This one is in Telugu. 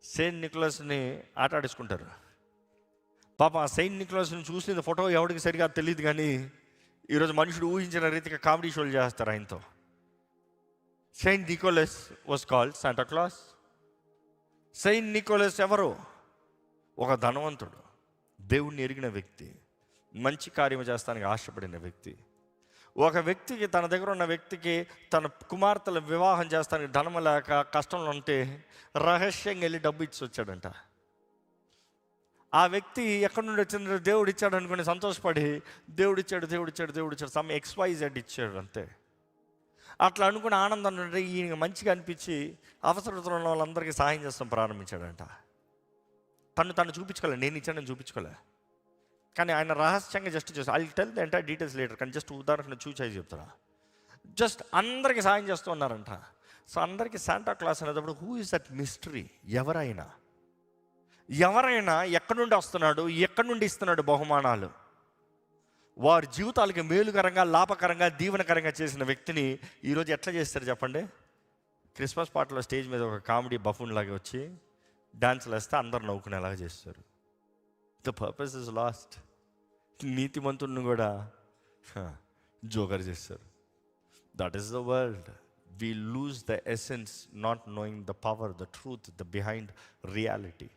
సెయింట్ నికోలస్ని ఆట ఆడించుకుంటారు. పాప ఆ సెయింట్ నికోలస్ని చూసిన ఫోటో ఎవరికి సరిగా తెలియదు, కానీ ఈరోజు మనుషుడు ఊహించిన రీతిగా కామెడీ షోలు చేస్తారు ఆయనతో. Saint Nicholas was called Santa Claus. Saint Nicholas ఎవరు? ఒక ధనవంతుడు, దేవుణ్ణి ఎరిగిన వ్యక్తి, మంచి కార్యం చేస్తానికి ఆశపడిన వ్యక్తి. ఒక వ్యక్తికి, తన దగ్గర ఉన్న వ్యక్తికి తన కుమార్తెల వివాహం చేస్తానికి ధనం లేక కష్టంలో ఉంటే రహస్యంగా వెళ్ళి డబ్బు ఇచ్చి వచ్చాడంట. ఆ వ్యక్తి ఎక్కడి నుండి వచ్చిందో దేవుడు ఇచ్చాడు అనుకుని సంతోషపడి దేవుడిచ్చాడు సమ్ XYZ ఇచ్చాడు అంతే. అట్లా అనుకుని ఆనందం అంటే ఈయన మంచిగా అనిపించి అవసరతలో ఉన్న వాళ్ళందరికీ సహాయం చేస్తాం ప్రారంభించాడంట. తను చూపించుకోలే, నేను ఇచ్చానని చూపించుకోలే, కానీ ఆయన రహస్యంగా జస్ట్ చేస్తాను. I tell the entire details later, కానీ జస్ట్ ఉదాహరణ చూసి చెప్తారా. జస్ట్ అందరికీ సాయం చేస్తూ ఉన్నారంట. సో అందరికీ శాంటా క్లాస్ అనేటప్పుడు హూ ఇస్ దట్ మిస్టరీ? ఎవరైనా ఎక్కడి నుండి వస్తున్నాడు, ఎక్కడి నుండి ఇస్తున్నాడు బహుమానాలు, వారి జీవితాలకి మేలుకరంగా, లాభకరంగా, దీవెనకరంగా చేసిన వ్యక్తిని ఈరోజు ఎట్లా చేస్తారు చెప్పండి? క్రిస్మస్ పార్టీలో స్టేజ్ మీద ఒక కామెడీ బఫూన్ లాగా వచ్చి డాన్సులు వేస్తే అందరు నవ్వుకునేలాగా చేస్తారు. The purpose is lost. నీతిమంతుడిని కూడా జోకర్ చేస్తారు. That is the world. We lose the essence, not knowing the power, the truth, the behind reality.